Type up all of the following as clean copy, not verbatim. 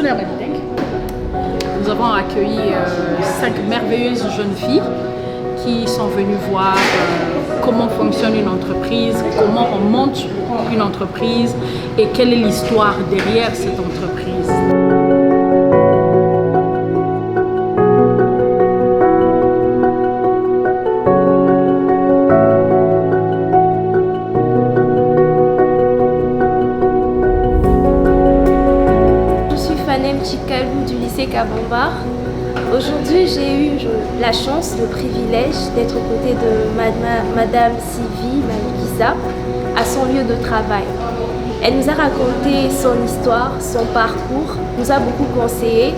Missionnaire Meditech. Nous avons accueilli 5 merveilleuses jeunes filles qui sont venues voir comment fonctionne une entreprise, comment on monte une entreprise et quelle est l'histoire derrière cette entreprise. Chikalou du lycée Kabombar. Aujourd'hui, j'ai eu la chance, le privilège d'être aux côtés de Madame Sylvie Malikissa à son lieu de travail. Elle nous a raconté son histoire, son parcours, nous a beaucoup conseillé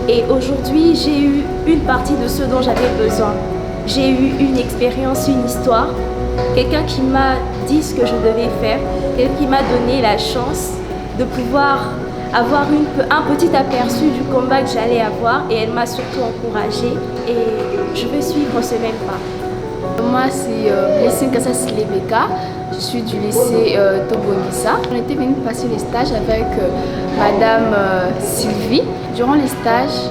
et aujourd'hui, j'ai eu une partie de ce dont j'avais besoin. J'ai eu une expérience, une histoire, quelqu'un qui m'a dit ce que je devais faire, quelqu'un qui m'a donné la chance de pouvoir avoir un petit aperçu du combat que j'allais avoir et elle m'a surtout encouragée et je veux suivre ce même pas. Moi c'est Blessing Kassas Lebeka, je suis du lycée Tobonissa. On était venus passer les stages avec Madame Sylvie. Durant les stages,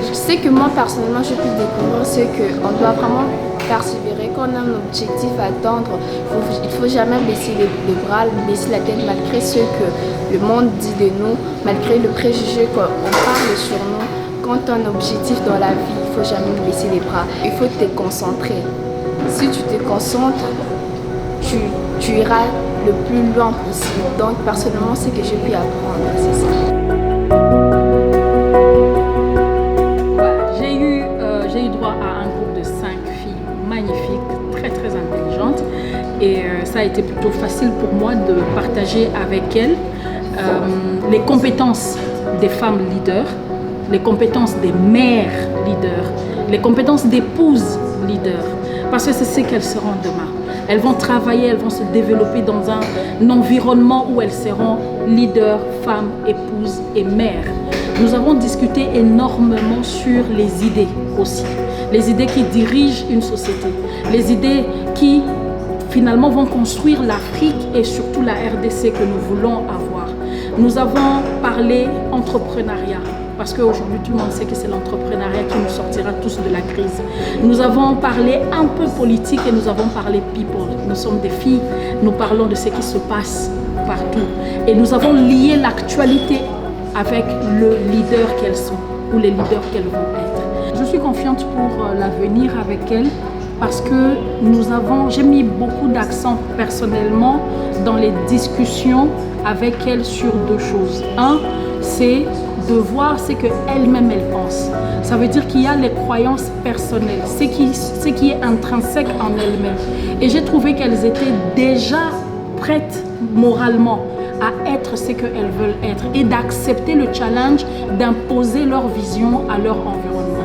je sais que moi personnellement je peux découvrir ce qu'on doit vraiment persévérer, qu'on a un objectif à atteindre. Il ne faut jamais baisser les bras, baisser la tête malgré ce que le monde dit de nous, malgré le préjugé qu'on parle sur nous. Quand tu as un objectif dans la vie, il ne faut jamais baisser les bras. Il faut te concentrer. Si tu te concentres, tu iras le plus loin possible. Donc personnellement, c'est que j'ai pu apprendre, c'est ça. J'ai eu droit à un groupe de 5 filles magnifiques, très intelligentes et ça a été plutôt facile pour moi de partager avec elles les compétences des femmes leaders, les compétences des mères leaders, les compétences d'épouses leaders, parce que c'est ce qu'elles seront demain. Elles vont travailler, elles vont se développer dans un environnement où elles seront leaders, femmes, épouses et mères. Nous avons discuté énormément sur les idées aussi, les idées qui dirigent une société, les idées qui finalement vont construire l'Afrique et surtout la RDC que nous voulons avoir. Nous avons parlé entrepreneuriat, parce qu'aujourd'hui tout le monde sait que c'est l'entrepreneuriat qui nous sortira tous de la crise. Nous avons parlé un peu politique et nous avons parlé people. Nous sommes des filles, nous parlons de ce qui se passe partout. Et nous avons lié l'actualité avec le leader qu'elles sont ou les leaders qu'elles vont être. Je suis confiante pour l'avenir avec elles parce que j'ai mis beaucoup d'accent personnellement dans les discussions avec elles sur 2 choses. Un, c'est de voir ce qu'elles-mêmes elles pensent. Ça veut dire qu'il y a les croyances personnelles, ce qui est intrinsèque en elles-mêmes. Et j'ai trouvé qu'elles étaient déjà prêtes moralement à être ce qu'elles veulent être et d'accepter le challenge d'imposer leur vision à leur environnement.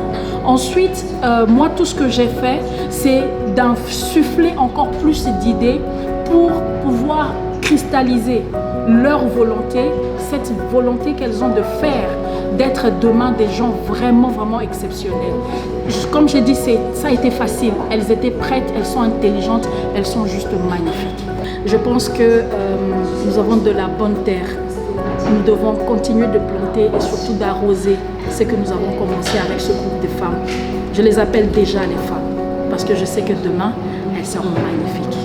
Ensuite, moi, tout ce que j'ai fait, c'est d'insuffler encore plus d'idées pour pouvoir cristalliser leur volonté, cette volonté qu'elles ont de faire, d'être demain des gens vraiment exceptionnels. Comme j'ai dit, ça a été facile. Elles étaient prêtes, elles sont intelligentes, elles sont juste magnifiques. Je pense que nous avons de la bonne terre. Nous devons continuer de planter et surtout d'arroser ce que nous avons commencé avec ce groupe de femmes. Je les appelle déjà les femmes parce que je sais que demain, elles seront magnifiques.